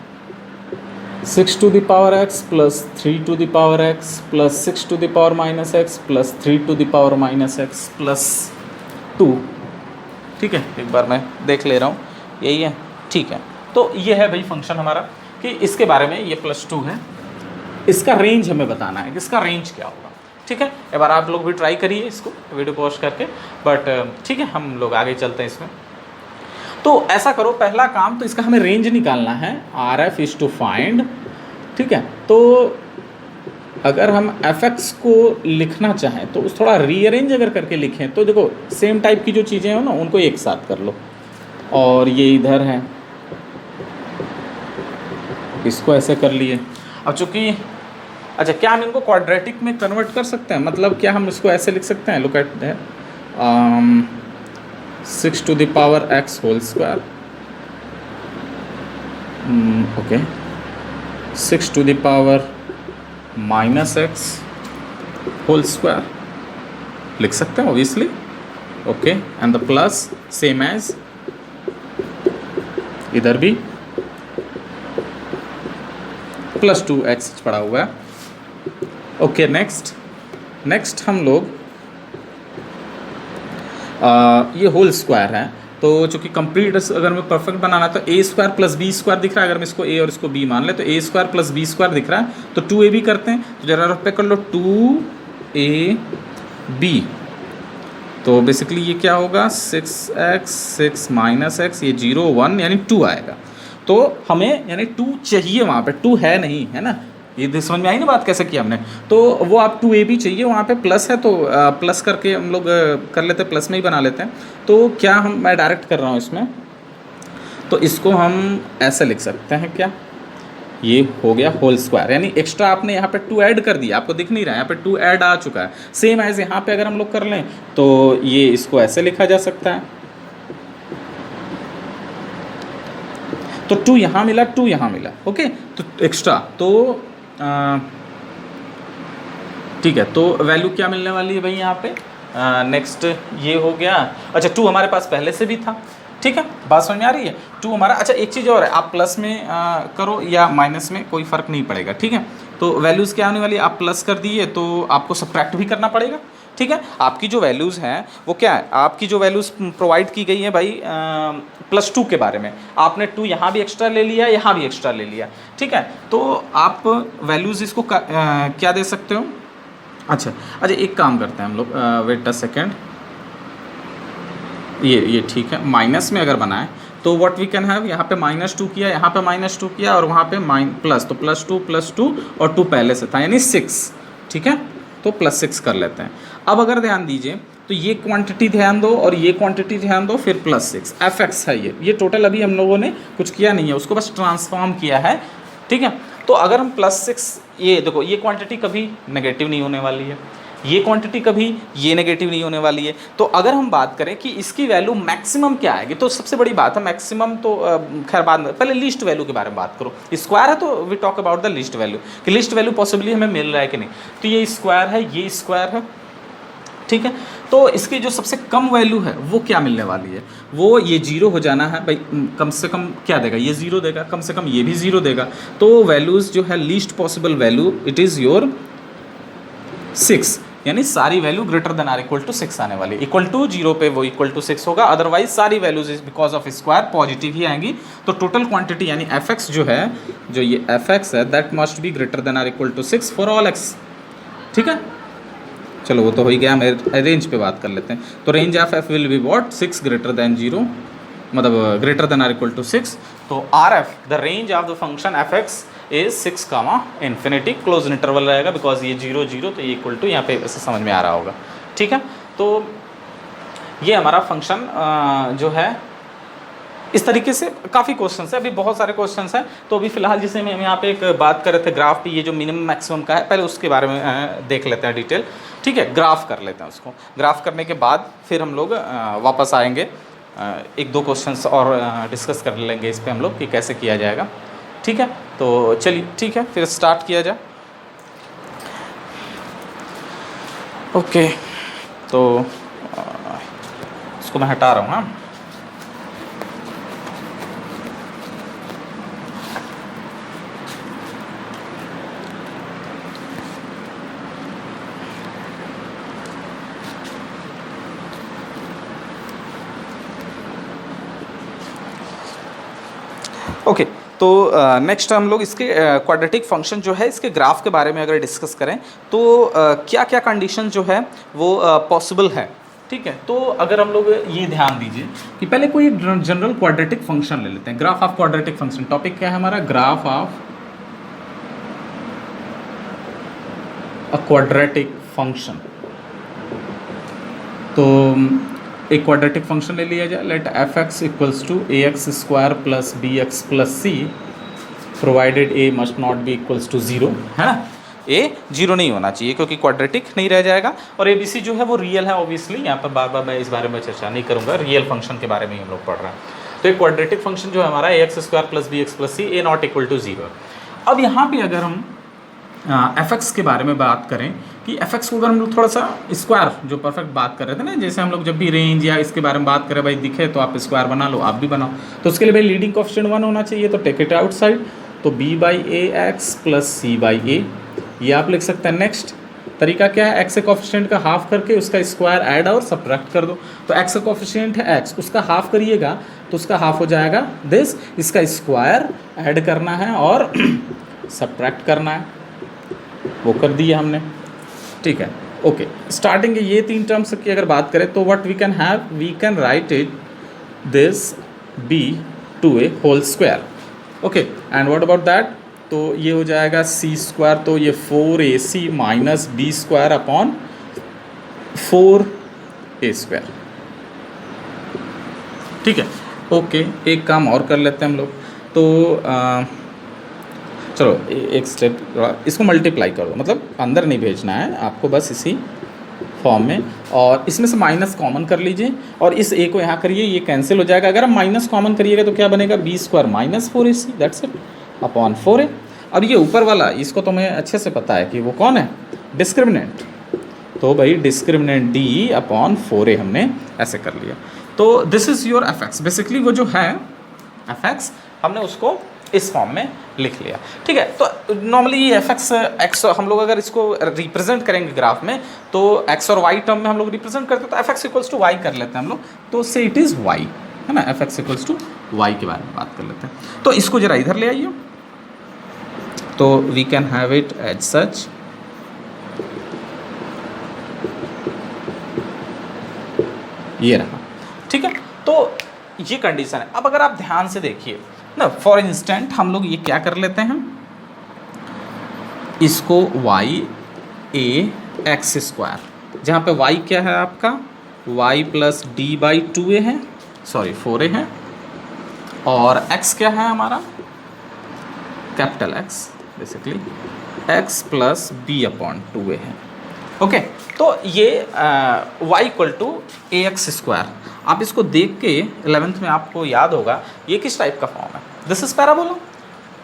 6 to the power x plus 3 to the power x plus 6 to the power minus x plus 3 to the power minus x plus 2, ठीक है। एक बार मैं देख ले रहा हूँ, यही है, ठीक है। तो ये है भाई फंक्शन हमारा, कि इसके बारे में ये +2 है, इसका रेंज हमें बताना है, इसका रेंज क्या होगा, ठीक है। एक बार आप लोग भी ट्राई करिए इसको वीडियो पॉज करके, बट ठीक है हम लोग आगे चलते हैं इसमें। तो ऐसा करो, पहला काम तो इसका हमें रेंज निकालना है, RF इज टू फाइंड, ठीक है। तो अगर हम fx को लिखना चाहें तो थोड़ा रीअरेंज अगर करके लिखें तो देखो सेम टाइप की जो चीज़ें हो ना उनको एक साथ कर लो, और ये इधर है, इसको ऐसे कर लिए। अब चूँकि अच्छा क्या हम इनको क्वाड्रेटिक में कन्वर्ट कर सकते हैं, मतलब क्या हम इसको ऐसे लिख सकते हैं, look at that 6 to the power x whole square, okay 6 to the power minus x whole square लिख सकते हैं obviously, okay. And the plus same as इधर भी +2x पड़ा हुआ है, ओके। नेक्स्ट हम लोग ये होल स्क्वायर है, तो चूँकि कंप्लीट अगर मैं परफेक्ट बनाना है तो a² + b² दिख रहा है, अगर मैं इसको a और इसको b मान ले तो a² + b² दिख रहा है, तो 2ab करते हैं, तो जरा रफ पे कर लो 2ab, तो बेसिकली ये क्या होगा 6x 6 माइनस x, ये 0 1 यानी 2 आएगा। तो हमें यानी 2 चाहिए, वहाँ पे 2 है नहीं, है ना, ये समझ में आई ना बात कैसे किया हमने। तो वो आप 2ab चाहिए, वहाँ पे प्लस है तो प्लस करके हम लोग कर लेते हैं, प्लस में ही बना लेते हैं। तो क्या मैं डायरेक्ट कर रहा हूँ इसमें, तो इसको हम ऐसे लिख सकते हैं, क्या ये हो गया होल स्क्वायर, यानी एक्स्ट्रा आपने यहाँ पे 2 ऐड कर दिया, आपको दिख नहीं रहा है, यहाँ पे 2 ऐड आ चुका है। सेम एज यहाँ पे अगर हम लोग कर लें तो ये इसको ऐसे लिखा जा सकता है, तो 2 यहाँ मिला 2 यहाँ मिला, ओके। तो एक्स्ट्रा तो ठीक है, तो वैल्यू क्या मिलने वाली है भाई यहाँ पे, नेक्स्ट ये हो गया, अच्छा 2 हमारे पास पहले से भी था, ठीक है। बात समझ में आ रही है। 2 हमारा, अच्छा एक चीज़ और है, आप प्लस में करो या माइनस में कोई फ़र्क नहीं पड़ेगा, ठीक है। तो वैल्यूज़ क्या आने वाली है, आप प्लस कर दिए तो आपको सब्ट्रैक्ट भी करना पड़ेगा, ठीक है। आपकी जो वैल्यूज़ हैं वो क्या है, आपकी जो वैल्यूज़ प्रोवाइड की गई है भाई +2 के बारे में, आपने 2 यहाँ भी एक्स्ट्रा ले लिया, यहाँ भी एक्स्ट्रा ले लिया, ठीक है। तो आप वैल्यूज़ इसको क्या दे सकते हो। अच्छा एक काम करते हैं हम लोग, वेट अ सेकेंड, ये ठीक है। माइनस में अगर बनाए तो व्हाट वी कैन हैव, यहाँ पे -2 किया, यहाँ पे -2 किया और वहाँ पे प्लस, तो +2 और 2 पहले से था यानी 6, ठीक है। तो +6 कर लेते हैं। अब अगर ध्यान दीजिए तो ये क्वांटिटी ध्यान दो और ये क्वांटिटी ध्यान दो, फिर +6 fx है ये टोटल अभी हम लोगों ने कुछ किया नहीं है, उसको बस ट्रांसफॉर्म किया है, ठीक है। तो अगर हम +6, ये देखो ये क्वांटिटी कभी नेगेटिव नहीं होने वाली है, ये क्वांटिटी कभी ये नेगेटिव नहीं होने वाली है। तो अगर हम बात करें कि इसकी वैल्यू मैक्सिमम क्या आएगी, तो सबसे बड़ी बात है मैक्सिमम, तो खैर बाद में, पहले लीस्ट वैल्यू के बारे में बात करो। स्क्वायर है तो we talk about the least value, कि लीस्ट वैल्यू पॉसिबली हमें मिल रहा है कि नहीं। तो ये स्क्वायर है, ये स्क्वायर है, ठीक है। तो इसकी जो सबसे कम वैल्यू है वो क्या मिलने वाली है, वो ये 0 हो जाना है भाई। कम से कम क्या देगा, ये 0 देगा, कम से कम ये भी 0 देगा। तो वैल्यूज़ जो है least possible value it is your 6, यानी सारी value greater than or equal to 6 आने वाली। इक्वल टू 0 पे वो इक्वल टू 6 होगा, अदरवाइज सारी values because of square positive ही आएंगी। तो टोटल क्वांटिटी यानी fx जो है, जो ये fx है, that must be greater than or equal to 6 for all x, ठीक है। चलो वो तो हो ही गया, हम रेंज पे बात कर लेते हैं। तो range of f will be what, 6 greater than 0, मतलब greater than or equal to 6। तो RF the range of the function fx is 6, infinity, close interval रहेगा, बिकॉज ये 0 0, तो ये इक्वल टू, यहाँ पे ऐसे समझ में आ रहा होगा, ठीक है। तो ये हमारा फंक्शन जो है इस तरीके से, काफ़ी क्वेश्चंस है, अभी बहुत सारे क्वेश्चंस हैं। तो अभी फिलहाल जिसे हम यहाँ पे एक बात कर रहे थे ग्राफ पे, ये जो मिनिमम मैक्सिमम का है, पहले उसके बारे में देख लेते हैं डिटेल, ठीक है। ग्राफ कर लेते हैं उसको, ग्राफ करने के बाद फिर हम लोग वापस आएंगे, 1-2 क्वेश्चंस और डिस्कस कर लेंगे इस पर हम लोग कि कैसे किया जाएगा, ठीक है। तो चलिए ठीक है, फिर स्टार्ट किया जाए। ओके, तो इसको मैं हटा रहा हूँ, हाँ। ओके, तो नेक्स्ट हम लोग इसके क्वाड्रेटिक फंक्शन जो है इसके ग्राफ के बारे में अगर डिस्कस करें तो क्या क्या कंडीशन जो है वो पॉसिबल है, ठीक है। तो अगर हम लोग ये ध्यान दीजिए कि पहले कोई जनरल क्वाड्रेटिक फंक्शन ले लेते हैं, graph of quadratic function. Topic क्या है हमारा, graph of a quadratic function. तो एक क्वाड्रेटिक फंक्शन ले लिया जाए, let fx equals to ax² plus bx plus c, provided a must not be equals to 0, है ना। a 0 नहीं होना चाहिए क्योंकि क्वाड्रेटिक नहीं रह जाएगा। और abc जो है वो रियल है, ऑब्वियसली यहाँ पर बार बार मैं इस बारे में चर्चा नहीं करूँगा, रियल फंक्शन के बारे में हम लोग पढ़ रहे हैं। तो एक क्वाड्रेटिक फंक्शन जो है हमारा ax² plus bx plus c, a not equal to 0। अब यहाँ पर अगर हम fx के बारे में बात करें कि fx को अगर हम लोग थोड़ा सा स्क्वायर, जो परफेक्ट बात कर रहे थे ना, जैसे हम लोग जब भी रेंज या इसके बारे में बात करें, भाई दिखे तो आप स्क्वायर बना लो, आप भी बनाओ। तो उसके लिए भाई लीडिंग कोएफिशिएंट 1 होना चाहिए, तो टेक इट आउटसाइड, तो b/ax प्लस c/a, ये आप लिख सकते हैं। नेक्स्ट तरीका क्या है, x के कोएफिशिएंट का हाफ करके उसका स्क्वायर ऐड और सब्ट्रैक्ट कर दो। तो x का कोएफिशिएंट है x, उसका हाफ करिएगा तो उसका हाफ हो जाएगा दिस, इसका स्क्वायर ऐड करना है और सब्ट्रैक्ट करना है, वो कर दिया हमने, ठीक है। ओके, स्टार्टिंग ये 3 टर्म्स की अगर बात करें तो what we can have, we can write it this b/2a whole square, okay. And what about that, तो ये हो जाएगा c², तो ये 4ac minus b² upon 4a², ठीक है। ओके, एक काम और कर लेते हैं हम लोग, तो चलो एक स्टेप, इसको मल्टीप्लाई कर दो, मतलब अंदर नहीं भेजना है आपको, बस इसी फॉर्म में, और इसमें से माइनस कॉमन कर लीजिए और इस a को यहाँ करिए, ये कैंसिल हो जाएगा। अगर हम माइनस कॉमन करिएगा तो क्या बनेगा, b² minus 4ac, that's it, upon 4a। अब ये ऊपर वाला, इसको तो मैं अच्छे से पता है कि वो कौन है, डिस्क्रिमिनेंट, तो भाई डिस्क्रिमिनेंट d अपॉन 4a हमने ऐसे कर लिया। तो this is your f x, basically वो जो है एफ एक्स हमने उसको इस फॉर्म में लिख लिया, ठीक है। तो नॉर्मली ये एफ एक्स हम लोग अगर इसको रिप्रेजेंट करेंगे ग्राफ में तो एक्स और वाई टर्म में हम लोग रिप्रेजेंट करते हैं, तो f x equals to y कर लेते हैं हम लोग, तो से इट इज़ वाई, है ना, f x equals to y के बारे में बात कर लेते हैं। तो इसको जरा इधर ले आइए, तो we can have it as such, ये रहा, ठीक है। तो ये कंडीशन है। अब अगर आप ध्यान से देखिए ना, फॉर इंस्टेंट हम लोग ये क्या कर लेते हैं, इसको वाई ए एक्स स्क्वायर, जहाँ पे वाई क्या है आपका, Y plus D by 2a है, सॉरी 4a है, और एक्स क्या है हमारा, capital x, basically x plus b upon 2a है, ओके। तो ये y equal to a x square, आप इसको देख के 11th में आपको याद होगा ये किस टाइप का फॉर्म है, दिस इज पैराबोला,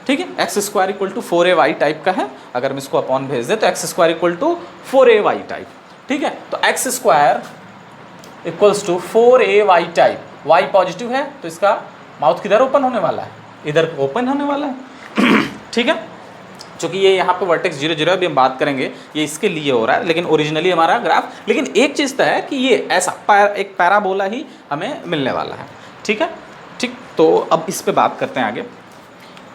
ठीक है। X square equal to 4ay type का है, अगर हम इसको अपॉन भेज दें तो x square equal to 4ay type, ठीक है। तो x square equals to 4ay type, y positive है तो इसका माउथ किधर ओपन होने वाला है, इधर ओपन होने वाला है, ठीक है। चूँकि ये यहाँ पे वर्टेक्स 0 0 अभी हम बात करेंगे ये इसके लिए हो रहा है, लेकिन ओरिजिनली हमारा ग्राफ, लेकिन एक चीज़ तो है कि ये ऐसा एक पैराबोला ही हमें मिलने वाला है, ठीक है, ठीक। तो अब इस पे बात करते हैं आगे,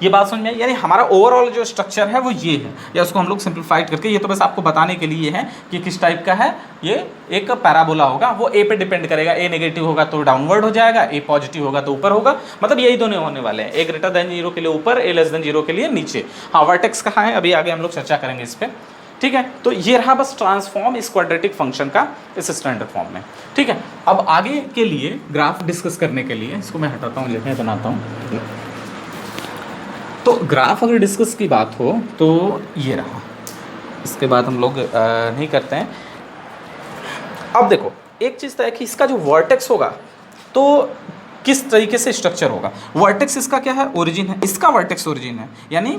ये बात समझ में आई, यानी हमारा ओवरऑल जो स्ट्रक्चर है वो ये है, या उसको हम लोग सिंप्लीफाइड करके, ये तो बस आपको बताने के लिए है कि किस टाइप का है, ये एक पैराबोला होगा, वो ए पे डिपेंड करेगा, ए नेगेटिव होगा तो डाउनवर्ड हो जाएगा, ए पॉजिटिव होगा तो ऊपर होगा, मतलब यही दोनों होने वाले हैं, ए ग्रेटर देन 0 के लिए ऊपर, ए लेस देन 0 के लिए नीचे। हाँ, वर्टेक्स कहाँ है अभी आगे हम लोग चर्चा करेंगे इस पर, ठीक है। तो ये रहा बस ट्रांसफॉर्म इस क्वाड्रेटिक फंक्शन का इस स्टैंडर्ड फॉर्म में, ठीक है। अब आगे के लिए ग्राफ डिस्कस करने के लिए इसको मैं हटाता हूँ, जगह बनाता हूँ। तो ग्राफ अगर डिस्कस की बात हो तो ये रहा, इसके बाद हम लोग नहीं करते हैं। अब देखो एक चीज़ तो है कि इसका जो वर्टेक्स होगा तो किस तरीके से स्ट्रक्चर होगा, वर्टेक्स इसका क्या है, ओरिजिन है, इसका वर्टेक्स ओरिजिन है, यानी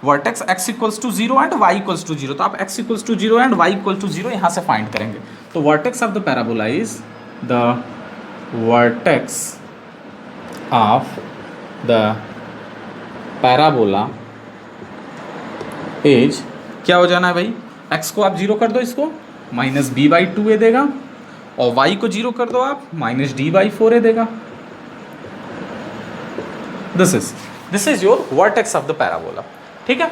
vertex x equals to 0 and y equals to 0, तो आप x equals to 0 and y equal to 0 यहाँ से फाइंड करेंगे। तो vertex of the parabola is the vertex of the parabola as क्या हो जाना है भाई, x को आप 0 कर दो, इसको माइनस बी बाई 2a देगा, और y को 0 कर दो आप माइनस डी बाई 4a देगा। This is your vertex of the parabola, ठीक है,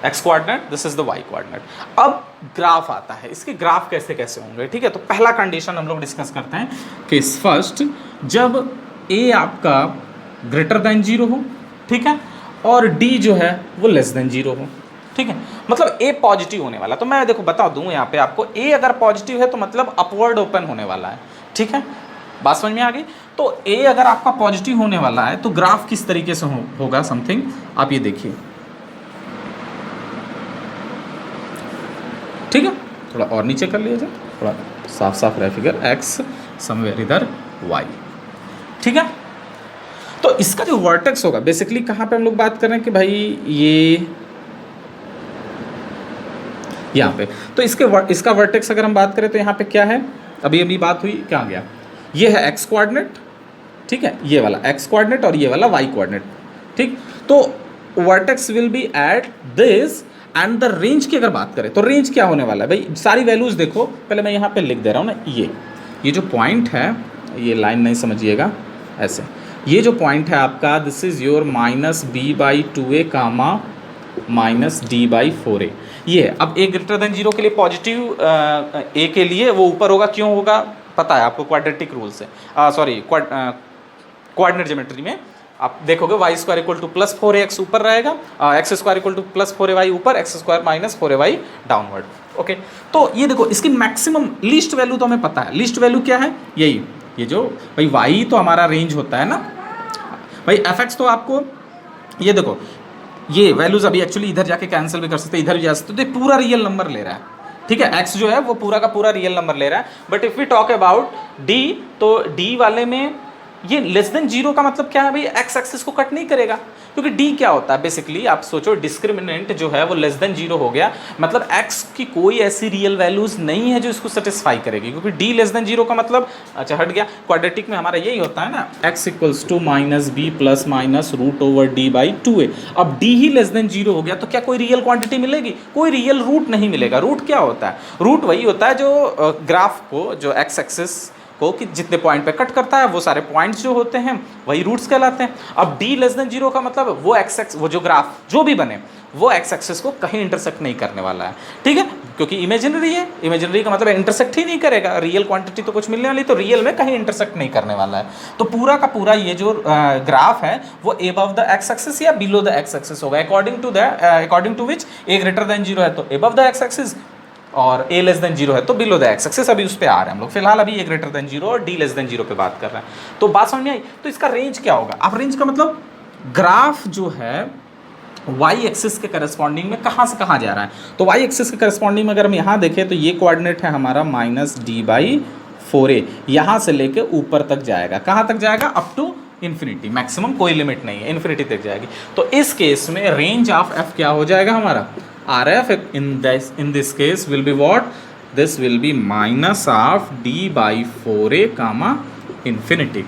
x coordinate, this is the y coordinate. अब ग्राफ आता है, इसके ग्राफ कैसे कैसे होंगे, ठीक है। तो पहला कंडीशन हम लोग डिस्कस करते हैं कि फर्स्ट जब a आपका ग्रेटर देन 0 हो, ठीक है, और d जो है वो लेस देन 0 हो, ठीक है, मतलब a पॉजिटिव होने वाला। तो मैं देखो बता दूं यहाँ पे आपको, a अगर पॉजिटिव है तो मतलब अपवर्ड ओपन होने वाला है, ठीक है, बात समझ में आ गई। तो a अगर आपका पॉजिटिव होने वाला है तो ग्राफ किस तरीके से होगा समथिंग, आप ये देखिए, ठीक है, थोड़ा और नीचे कर लिया जाए, थोड़ा साफ साफ रहे फिगर, x समवेयर इधर y, ठीक है। तो इसका जो वर्टेक्स होगा बेसिकली कहाँ पे हम लोग बात कर रहे हैं कि भाई ये यहाँ पे, तो इसका वर्टेक्स अगर हम बात करें तो यहाँ पे क्या है, अभी बात हुई क्या आ गया, ये है x कोऑर्डिनेट, ठीक है, ये वाला x कोऑर्डिनेट और ये वाला y कोऑर्डिनेट, ठीक। तो vertex will be at this and the range की अगर बात करें तो रेंज क्या होने वाला है भाई, सारी वैल्यूज देखो, पहले मैं यहाँ पे लिख दे रहा हूँ ना, ये जो पॉइंट है, ये लाइन नहीं समझिएगा ऐसे, ये जो पॉइंट है आपका, this is your minus B by 2a comma minus d by 4a, ये है। अब a ग्रेटर देन 0 के लिए पॉजिटिव a के लिए वो ऊपर होगा, क्यों होगा पता है आपको, क्वाड्रेटिक रूल से, सॉरी कोऑर्डिनेट ज्योमेट्री में आप देखोगे y square equal two plus 4ax ऊपर रहेगा, x square equal two plus 4ay ऊपर, x square minus 4ay downward, okay. तो ये देखो इसकी मैक्सिमम लीस्ट वैल्यू तो हमें पता है, लीस्ट वैल्यू क्या है, यही, ये जो भाई y तो हमारा रेंज होता है ना भाई, fx तो आपको ये देखो, ये वैल्यूज अभी एक्चुअली इधर जाके कैंसिल भी कर सकते हैं, इधर भी जा सकते, तो ये पूरा रियल नंबर ले रहा है, ठीक है, x जो है वो पूरा का पूरा रियल नंबर ले रहा है। But if we talk about d, तो d वाले में ये लेस देन जीरो का मतलब क्या है भाई, एक्स एक्सिस को कट नहीं करेगा, क्योंकि डी क्या होता है बेसिकली, आप सोचो डिस्क्रिमिनेंट जो है वो लेस देन जीरो हो गया, मतलब एक्स की कोई ऐसी रियल वैल्यूज नहीं है जो इसको सेटिस्फाई करेगी, क्योंकि डी लेस देन जीरो का मतलब, अच्छा हट गया, क्वाड्रेटिक में हमारा यही होता है ना, x equals to minus b plus minus root over d by 2a। अब डी ही लेस देन जीरो हो गया तो क्या कोई रियल क्वांटिटी मिलेगी, कोई रियल रूट नहीं मिलेगा। रूट क्या होता है, रूट वही होता है जो ग्राफ को, जो एक्स एक्सिस को कि जितने पॉइंट पे कट करता है वो सारे पॉइंट्स जो होते हैं वही रूट्स कहलाते हैं। अब d लेस देन जीरो का मतलब वो एक्स एक्स, वो जो ग्राफ जो भी बने वो एक्स एक्सिस को कहीं इंटरसेक्ट नहीं करने वाला है, ठीक है, क्योंकि इमेजिनरी है, इमेजिनरी का मतलब इंटरसेक्ट ही नहीं करेगा, रियल क्वांटिटी तो कुछ मिलने वाली, तो रियल में कहीं इंटरसेक्ट नहीं करने वाला है। तो पूरा का पूरा ये जो ग्राफ है वो अबव द एक्स एक्सिस या बिलो द एक्स एक्सिस होगा, according to which a greater than zero है तो अबव द एक्स एक्सिस, और a लेस देन जीरो है तो बिलो द एक्स एक्सिस। अभी उस पे आ रहे हैं हम लोग, फिलहाल अभी a ग्रेटर देन जीरो और d लेस देन जीरो पे बात कर रहे हैं। तो बात समझ में आई, तो इसका रेंज क्या होगा, अब रेंज का मतलब ग्राफ जो है y एक्सिस के करस्पॉन्डिंग में कहाँ से कहाँ जा रहा है। तो y एक्सिस के करस्पॉन्डिंग में अगर हम यहाँ देखें तो ये कोऑर्डिनेट है हमारा माइनस डी बाई 4a, यहाँ से लेके ऊपर तक जाएगा, कहाँ तक जाएगा, अप टू इन्फिनिटी, मैक्सिमम कोई लिमिट नहीं है, इन्फिनिटी तक जाएगी। तो इस केस में रेंज ऑफ f क्या हो जाएगा हमारा, RF in this case will be what, this will be minus of d by 4a comma infinity,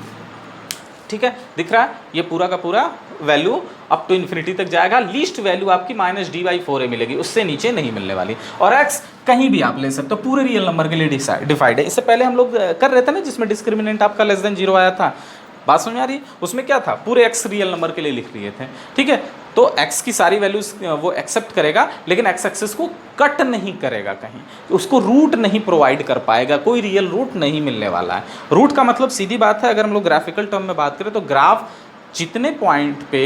ठीक है, दिख रहा है, ये पूरा का पूरा वैल्यू अप टू इन्फिनिटी तक जाएगा, लीस्ट वैल्यू आपकी माइनस डी बाई 4a मिलेगी, उससे नीचे नहीं मिलने वाली, और x कहीं भी आप ले सकते हो, पूरे रियल नंबर के लिए डिफाइड है। इससे पहले हम लोग कर रहे थे ना जिसमें डिस्क्रिमिनेंट आपका लेस देन जीरो आया था, बात समझ में आ रही है, उसमें क्या था, पूरे x रियल नंबर के लिए लिख लिए थे, ठीक है, तो x की सारी वैल्यूज वो एक्सेप्ट करेगा, लेकिन x एक्सिस को कट नहीं करेगा कहीं, उसको रूट नहीं प्रोवाइड कर पाएगा, कोई रियल रूट नहीं मिलने वाला है। रूट का मतलब सीधी बात है, अगर हम लोग ग्राफिकल टर्म में बात करें तो ग्राफ जितने पॉइंट पे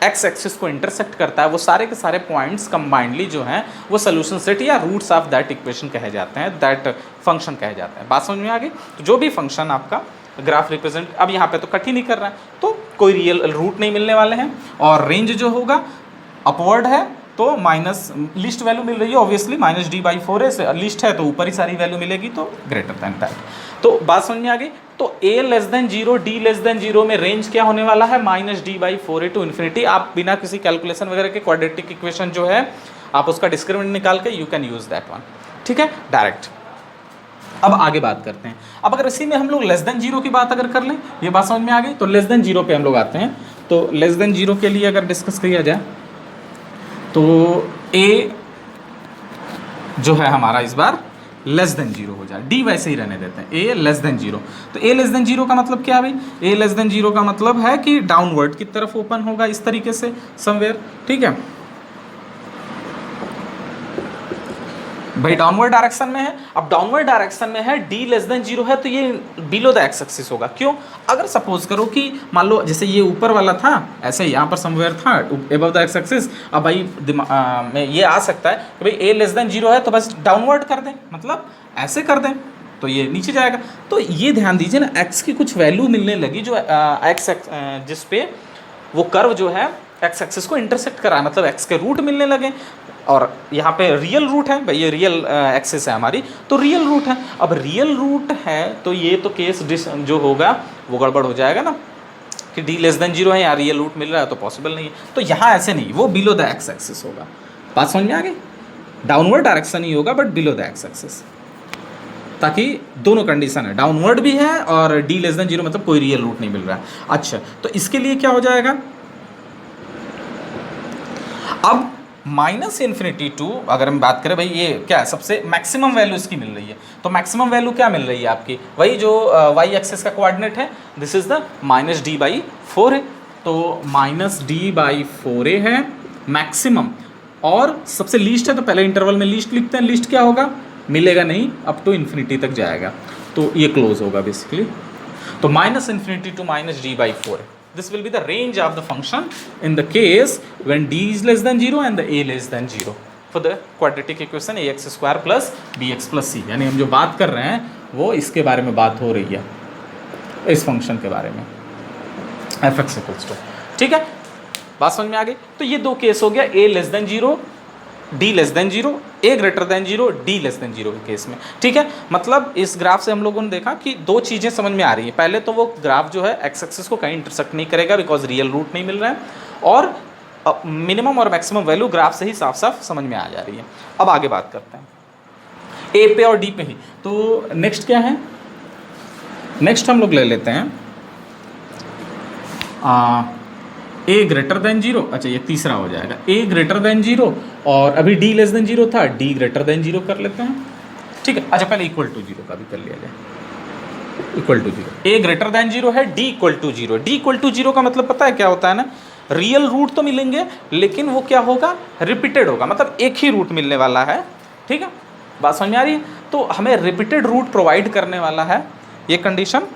x एक्सिस को इंटरसेक्ट करता है वो सारे के सारे पॉइंट्स कंबाइंडली जो हैं वो सोल्यूशन सेट या रूट्स ऑफ दैट इक्वेशन कहे जाते हैं, दैट फंक्शन कहे जाते हैं। बात समझ में आ गई, तो जो भी फंक्शन आपका ग्राफ रिप्रेजेंट, अब यहाँ पे तो कट ही नहीं कर रहा है तो कोई रियल रूट नहीं मिलने वाले हैं, और रेंज जो होगा अपवर्ड है तो माइनस लिस्ट वैल्यू मिल रही है obviously, minus d by 4a से लिस्ट है तो ऊपर ही सारी वैल्यू मिलेगी, तो ग्रेटर दैन दैट। तो बात समझ में आ गई, तो a less than zero, d less than zero में रेंज क्या होने वाला है, minus d by 4a to infinity. आप बिना किसी कैलकुलेशन वगैरह के क्वाड्रेटिक इक्वेशन जो है आप उसका डिस्क्रिमिनेंट निकाल के you can use that one, ठीक है, डायरेक्ट। अब आगे बात करते हैं, अब अगर इसी में हम लोग लेस देन जीरो की बात अगर कर लें, ये बात समझ में आ गई, तो लेस देन जीरो पे हम लोग आते हैं। तो लेस देन जीरो के लिए अगर डिस्कस किया जाए तो a जो है हमारा इस बार लेस देन जीरो हो जाए, d वैसे ही रहने देते हैं, a लेस देन जीरो। तो a लेस देन जीरो का मतलब क्या है भाई, a लेस देन जीरो का मतलब है कि डाउनवर्ड की तरफ ओपन होगा इस तरीके से समवेयर, ठीक है भाई, डाउनवर्ड डायरेक्शन में है। अब डाउनवर्ड डायरेक्शन में है, d लेस देन जीरो है तो ये बिलो द एक्स एक्सिस होगा। क्यों, अगर सपोज करो कि मान लो जैसे ये ऊपर वाला था, ऐसे यहाँ पर समवेयर था अबव द एक्स एक्सिस, अब भाई में ये आ सकता है कि भाई a लेस देन जीरो है तो बस डाउनवर्ड कर दें, मतलब ऐसे कर दें तो ये नीचे जाएगा। तो ये ध्यान दीजिए ना, x की कुछ वैल्यू मिलने लगी जो जिस पे वो कर्व जो है एक्स एक्सिस को इंटरसेक्ट करा है, मतलब x के रूट मिलने लगे, और यहाँ पे रियल रूट है भाई, ये रियल एक्सिस है हमारी, तो रियल रूट है। अब रियल रूट है तो ये तो केस जो होगा वो गड़बड़ हो जाएगा ना, कि d लेस देन जीरो है, यहाँ रियल रूट मिल रहा है तो पॉसिबल नहीं है। तो यहाँ ऐसे नहीं, वो बिलो द एक्स एक्सिस होगा। बात समझ में आ गई, डाउनवर्ड डायरेक्शन ही होगा but below the x axis, ताकि दोनों कंडीशन है, डाउनवर्ड भी है और d लेस देन जीरो मतलब कोई रियल रूट नहीं मिल रहा है। अच्छा, तो इसके लिए क्या हो जाएगा, अब माइनस इन्फिनिटी टू अगर हम बात करें भाई, ये क्या है, सबसे मैक्सिमम वैल्यू इसकी मिल रही है, तो मैक्सिमम वैल्यू क्या मिल रही है आपकी, वही जो y एक्सिस का कोऑर्डिनेट है, this is the minus d by 4 है, तो माइनस डी बाई 4a है मैक्सिमम, और सबसे लीस्ट है तो पहले इंटरवल में लीस्ट लिखते हैं, लीस्ट क्या होगा, मिलेगा नहीं, अप टू इन्फिनिटी तक जाएगा, तो ये क्लोज होगा बेसिकली। तो minus infinity to minus d by 4, this will be the range of the function in the case when d is less than 0 and the a less than 0 for the quadratic equation ax square plus bx plus c। यानी हम जो बात कर रहे हैं वो इसके बारे में बात हो रही है, इस फंक्शन के बारे में fx equals to, ठीक है, बात समझ में आ गई। तो ये दो केस हो गया, a less than 0, d less than 0, A greater than zero, D less than zero के केस में। ठीक है, मतलब इस ग्राफ से हम लोगों ने देखा कि दो चीज़ें समझ में आ रही हैं। पहले तो वो ग्राफ जो है एक्स एक्सिस को कहीं इंटरसेक्ट नहीं करेगा बिकॉज रियल रूट नहीं मिल रहा है, और मिनिमम और मैक्सिमम वैल्यू ग्राफ से ही साफ साफ समझ में आ जा रही है। अब आगे बात करते हैं ए पे और डी पे ही। तो नेक्स्ट क्या है, नेक्स्ट हम लोग ले लेते हैं ए ग्रेटर देन जीरो। अच्छा ये तीसरा हो जाएगा, ए ग्रेटर देन जीरो, और अभी डी लेस देन जीरो था, डी ग्रेटर देन जीरो कर लेते हैं। ठीक है, अच्छा पहले इक्वल टू जीरो का भी कर लिया जाए। Equal to zero, A greater than zero है, D equal to zero. D equal to zero का मतलब पता है क्या होता है ना, रियल रूट तो मिलेंगे लेकिन वो क्या होगा, रिपीटेड होगा, मतलब एक ही रूट मिलने वाला है। ठीक है, बात समझ में आ रही है। तो हमें रिपीटेड रूट प्रोवाइड करने वाला है ये कंडीशन।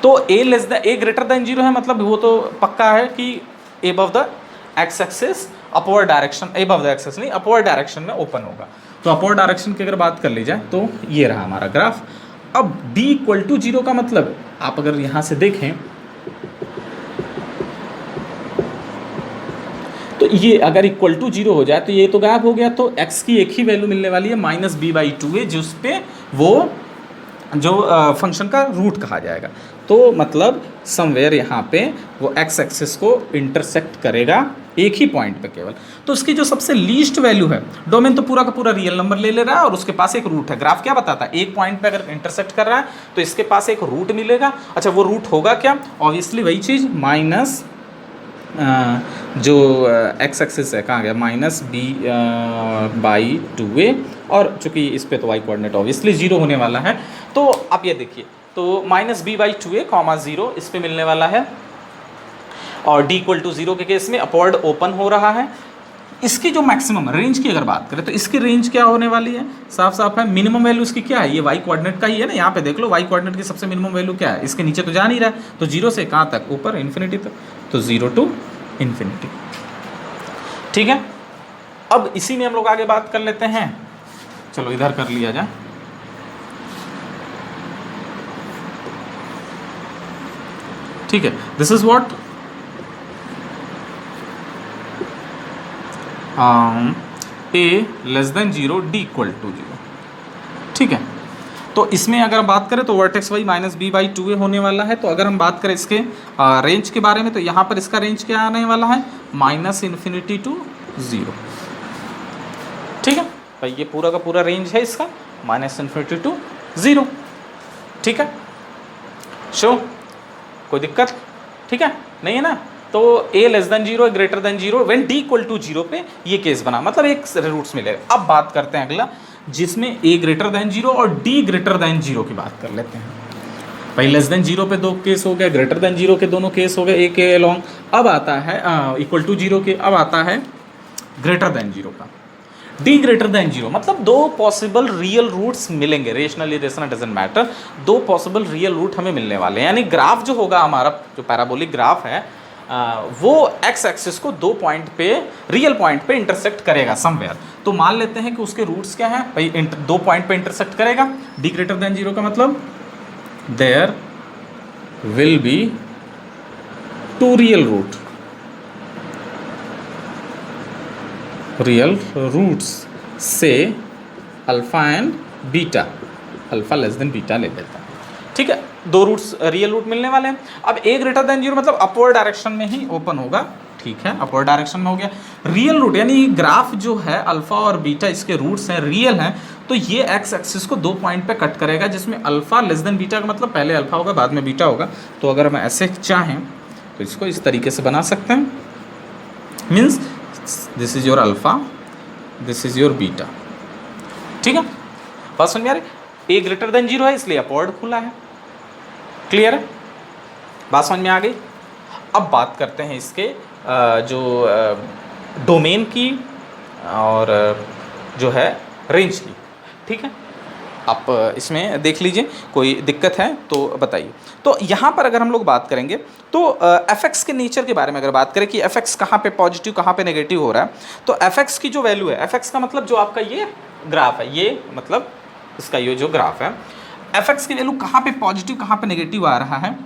तो ए लेस दैन, ए ग्रेटर देन जीरो है, मतलब वो तो पक्का है कि above the x axis upward direction, above the axis नहीं, अपवर्ड डायरेक्शन में ओपन होगा। तो अपवर्ड डायरेक्शन की अगर बात कर ली जाए तो ये रहा हमारा ग्राफ। अब डी इक्वल टू जीरो का मतलब आप अगर यहाँ से देखें तो ये अगर इक्वल टू जीरो हो जाए तो ये तो गायब हो गया, तो x की एक ही वैल्यू मिलने वाली है माइनस बी बाई टू है, जिस पे वो जो फंक्शन का रूट कहा जाएगा। तो मतलब समवेयर यहाँ पे वो x एक्सिस को इंटरसेक्ट करेगा एक ही पॉइंट पे केवल। तो उसकी जो सबसे लीस्ट वैल्यू है, डोमेन तो पूरा का पूरा रियल नंबर ले रहा है और उसके पास एक रूट है। ग्राफ क्या बताता है, एक पॉइंट पे अगर इंटरसेक्ट कर रहा है तो इसके पास एक रूट मिलेगा। अच्छा वो रूट होगा क्या, ऑब्वियसली वही चीज़ माइनस जो एक्स एक्सिस है कहाँ गया, माइनस बी बाई टू ए, और चूँकि इस पे तो वाई कोऑर्डिनेट ऑब्वियसली जीरो होने वाला है। तो आप ये देखिए, तो minus B by two a comma zero इस पे मिलने वाला है, और डी इक्वल टू जीरो के केस में अपवर्ड ओपन हो रहा है। इसकी जो मैक्सिमम रेंज की अगर बात करें तो इसकी रेंज क्या होने वाली है, साफ साफ है। मिनिमम वैल्यू इसकी क्या है, ये वाई कोऑर्डिनेट का ही है ना, यहाँ पे देख लो वाई कोऑर्डिनेट की सबसे मिनिमम वैल्यू क्या है, इसके नीचे तो जा नहीं रहा है, तो जीरो से कहाँ तक, ऊपर इन्फिनिटी तक, तो जीरो टू इन्फिनिटी। ठीक है, अब इसी में हम लोग आगे बात कर लेते हैं। चलो इधर कर लिया जाए। ठीक है, this is what A less than zero, D equal to zero. ठीक है, तो इसमें अगर हम बात करें तो vertex Y minus B by two A होने वाला है। तो अगर हम बात करें इसके रेंज के बारे में तो यहाँ पर इसका रेंज क्या आने वाला है, माइनस इन्फिनिटी टू ज़ीरो। ठीक है भाई, ये पूरा का पूरा रेंज है इसका माइनस इन्फिनिटी टू ज़ीरो। ठीक है, शो कोई दिक्कत, ठीक है नहीं है ना। तो a less than zero, greater than zero, when d equal to zero पे ये केस बना, मतलब एक रूट्स मिलेगा। अब बात करते हैं अगला, जिसमें a ग्रेटर देन जीरो और d ग्रेटर देन जीरो की बात कर लेते हैं। भाई लेस देन जीरो पे दो केस हो गए, ग्रेटर देन जीरो के दोनों केस हो गए, a के अलॉन्ग। अब आता है इक्वल टू जीरो के, अब आता है ग्रेटर देन जीरो का। d ग्रेटर देन जीरो मतलब दो पॉसिबल रियल रूट्स मिलेंगे, रेशनल इरेशनल डजंट मैटर, दो पॉसिबल रियल रूट हमें मिलने वाले हैं। यानी ग्राफ जो होगा हमारा, जो पैराबोलिक ग्राफ है, वो एक्स एक्सिस को दो पॉइंट पे, रियल पॉइंट पे इंटरसेक्ट करेगा समवेयर। तो मान लेते हैं कि उसके रूट्स क्या हैं भाई, दो पॉइंट पे इंटरसेक्ट करेगा। डी ग्रेटर देन जीरो का मतलब there will be two real root, real roots से alpha and beta, alpha less than beta ले लेता है। ठीक है, दो रूट्स रियल रूट मिलने वाले हैं। अब ए ग्रेटर देन जीरो मतलब अपवर्ड डायरेक्शन में ही ओपन होगा। ठीक है, अपवर्ड डायरेक्शन में हो गया। रियल रूट यानी ग्राफ जो है अल्फा और बीटा इसके रूट्स हैं, रियल हैं, तो ये एक्स एक्सिस को दो पॉइंट पे कट करेगा, जिसमें अल्फा लेस देन बीटा का मतलब पहले अल्फा होगा बाद में बीटा होगा। तो अगर हम ऐसे चाहें तो इसको इस तरीके से बना सकते हैं, means this is your alpha, this is your beta. ठीक है, बात समझ में आ रही। ए ग्रेटर देन जीरो है इसलिए अपवर्ड खुला है, क्लियर है, बात समझ में आ गई। अब बात करते हैं इसके जो डोमेन की और जो है रेंज की। ठीक है, आप इसमें देख लीजिए, कोई दिक्कत है तो बताइए। तो यहाँ पर अगर हम लोग बात करेंगे तो एफ एक्स के नेचर के बारे में अगर बात करें कि एफ एक्स कहाँ पे पॉजिटिव कहाँ पे नेगेटिव हो रहा है, तो एफ एक्स की जो वैल्यू है, एफ एक्स का मतलब जो आपका ये ग्राफ है, ये मतलब इसका ये जो ग्राफ है, एफ एक्स की वैल्यू कहाँ पे पॉजिटिव कहाँ पे नेगेटिव आ रहा है,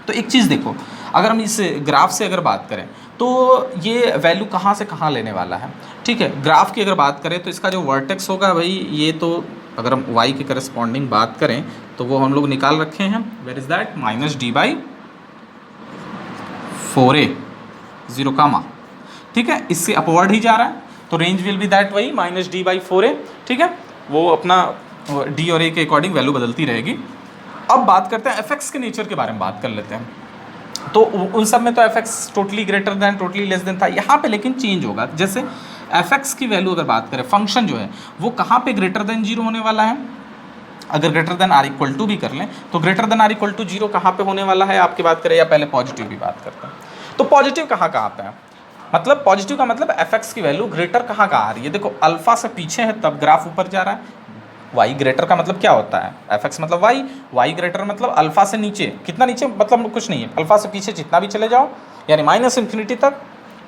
तो एक चीज़ देखो, अगर हम इस ग्राफ से अगर बात करें तो ये वैल्यू कहाँ से कहाँ लेने वाला है, ठीक है। ग्राफ की अगर बात करें तो इसका जो वर्टेक्स होगा भाई, ये तो अगर हम y के करस्पॉन्डिंग बात करें तो वो हम लोग निकाल रखे हैं, वेयर इज दैट -d/4a 0, ठीक है। इससे अपवर्ड ही जा रहा है तो रेंज विल बी दैट वही -d/4a, ठीक है। वो अपना d और a के अकॉर्डिंग वैल्यू बदलती रहेगी। अब बात करते हैं fx के नेचर के बारे में बात कर लेते हैं। तो उन सब में तो fx totally greater than totally less than था, यहाँ पे लेकिन चेंज होगा। जैसे fx की वैल्यू अगर बात करें, फंक्शन जो है वो कहाँ पे ग्रेटर देन 0 होने वाला है, अगर greater than or equal to भी कर लें तो greater than or equal to 0 कहाँ पे होने वाला है आपकी बात करें, या पहले पॉजिटिव की बात करते हैं। तो पॉजिटिव कहाँ पे है, मतलब पॉजिटिव का मतलब fx की वैल्यू ग्रेटर कहाँ आ रही है। देखो अल्फा से पीछे है तब ग्राफ ऊपर जा रहा है, y ग्रेटर का मतलब क्या होता है, fx मतलब y ग्रेटर मतलब अल्फा से नीचे, कितना नीचे मतलब कुछ नहीं है, अल्फा से पीछे जितना भी चले जाओ यानी -∞ तक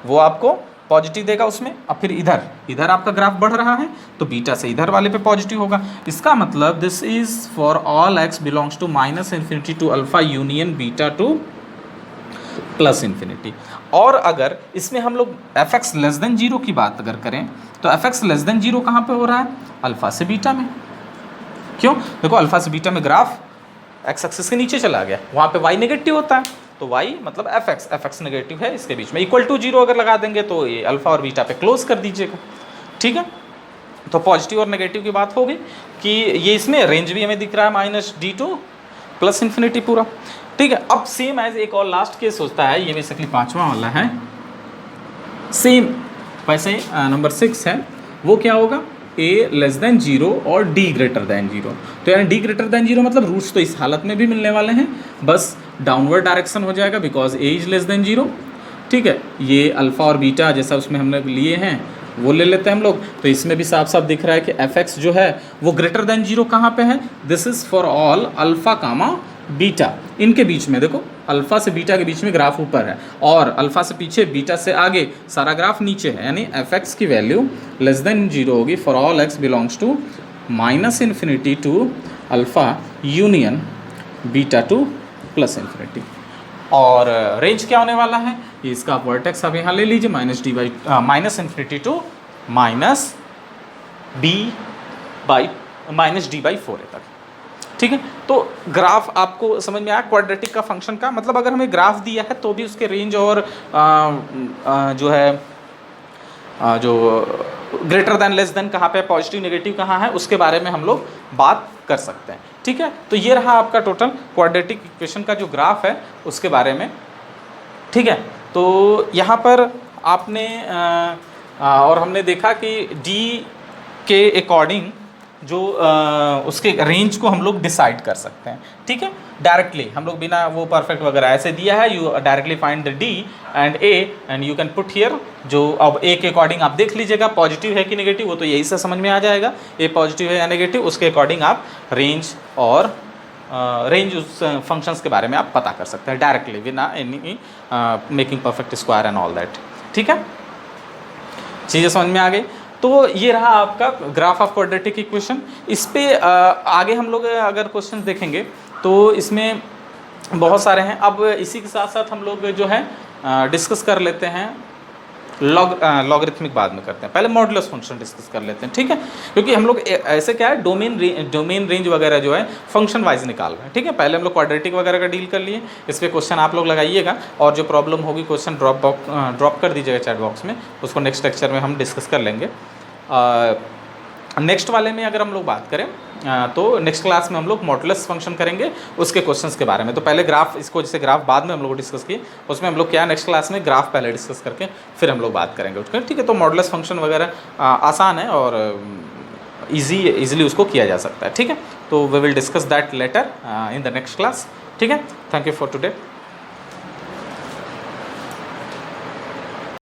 वो आपको पॉजिटिव देगा उसमें। अब फिर इधर आपका ग्राफ बढ़ रहा है तो बीटा से इधर वाले पे पॉजिटिव होगा। इसका मतलब this is for all x belongs to -∞ to alpha union beta to +∞। और अगर इसमें हम लोग fx लेस देन 0 की बात अगर करें तो fx लेस देन 0 कहाँ पे हो रहा है, अल्फा से बीटा में। क्यों, देखो अल्फा से बीटा में ग्राफ x एक्सिस के नीचे चला गया, वहाँ पे y नेगेटिव होता है तो y मतलब fx नेगेटिव है, इसके बीच में इक्वल टू 0 अगर लगा देंगे तो ये अल्फा और बीटा पे क्लोज कर दीजिएगा, ठीक है। तो पॉजिटिव और नेगेटिव की बात होगी कि ये इसमें रेंज भी हमें दिख रहा है -d टू +∞ पूरा, ठीक है। अब सेम एज एक और लास्ट केस होता है, ये बेसिकली 5वां वाला है, सेम वैसे नंबर 6 है, वो क्या होगा a लेस देन 0 और d ग्रेटर देन 0। तो यानी d ग्रेटर देन 0 मतलब रूट्स तो इस हालत में भी मिलने वाले हैं, बस डाउनवर्ड डायरेक्शन हो जाएगा because a is less than 0, ठीक है। ये अल्फा और बीटा जैसा उसमें हमने लिए हैं वो ले लेते हैं हम लोग, तो इसमें भी साफ साफ दिख रहा है कि fx जो है वो ग्रेटर देन 0 कहाँ पे है, this is for all alpha comma beta, इनके बीच में देखो अल्फा से बीटा के बीच में ग्राफ ऊपर है और अल्फा से पीछे बीटा से आगे सारा ग्राफ नीचे है, यानी fx की वैल्यू लेस देन 0 होगी for all x belongs to -∞ to alpha union beta to +∞। और रेंज क्या होने वाला है, ये इसका वर्टेक्स आप यहाँ ले लीजिए -∞ टू -d/4a तक, ठीक है। तो ग्राफ आपको समझ में आया क्वाड्रेटिक का फंक्शन का मतलब, अगर हमें ग्राफ दिया है तो भी उसके रेंज और जो है जो ग्रेटर दैन लेस देन कहाँ पे, पॉजिटिव नेगेटिव कहाँ है, उसके बारे में हम लोग बात कर सकते हैं, ठीक है। तो ये रहा आपका टोटल क्वाड्रेटिक इक्वेशन का जो ग्राफ है उसके बारे में, ठीक है। तो यहाँ पर आपने और हमने देखा कि d के अकॉर्डिंग जो उसके रेंज को हम लोग डिसाइड कर सकते हैं, ठीक है। डायरेक्टली हम लोग बिना वो परफेक्ट वगैरह ऐसे दिया है, you directly find the d and a and you can put here, जो अब a के अकॉर्डिंग आप देख लीजिएगा पॉजिटिव है कि नेगेटिव, वो तो यही से समझ में आ जाएगा a पॉजिटिव है या नेगेटिव, उसके अकॉर्डिंग आप रेंज और रेंज उस फंक्शंस के बारे में आप पता कर सकते हैं डायरेक्टली बिना any making perfect square and all that, ठीक है। चीज़ें समझ में आ गई। तो ये रहा आपका ग्राफ ऑफ क्वाड्रेटिक इक्वेशन। इस पे आगे हम लोग अगर क्वेश्चन देखेंगे तो इसमें बहुत सारे हैं। अब इसी के साथ साथ हम लोग जो है डिस्कस कर लेते हैं लॉगरिथमिक बाद में करते हैं, पहले मॉडुलस फंक्शन डिस्कस कर लेते हैं, ठीक है। क्योंकि हम लोग ऐसे क्या है डोमेन रेंज वगैरह जो है फंक्शन वाइज निकाल रहे हैं, ठीक है। पहले हम लोग क्वाड्रेटिक वगैरह का डील कर लिए, इस पर क्वेश्चन आप लोग लगाइएगा और जो प्रॉब्लम होगी क्वेश्चन ड्रॉप कर दीजिएगा चैट बॉक्स में, उसको नेक्स्ट लेक्चर में हम डिस्कस कर लेंगे। नेक्स्ट वाले में अगर हम लोग बात करें तो नेक्स्ट क्लास में हम लोग मॉडुलस फंक्शन करेंगे, उसके क्वेश्चंस के बारे में। तो पहले ग्राफ, इसको जैसे ग्राफ बाद में हम लोग डिस्कस किए, उसमें हम लोग क्या नेक्स्ट क्लास में ग्राफ पहले डिस्कस करके फिर हम लोग बात करेंगे उसके, ठीक है। तो मॉडुलस फंक्शन वगैरह आसान है और ईजिली उसको किया जा सकता है, ठीक है। तो we will discuss that later in the next class, ठीक है। Thank you for today.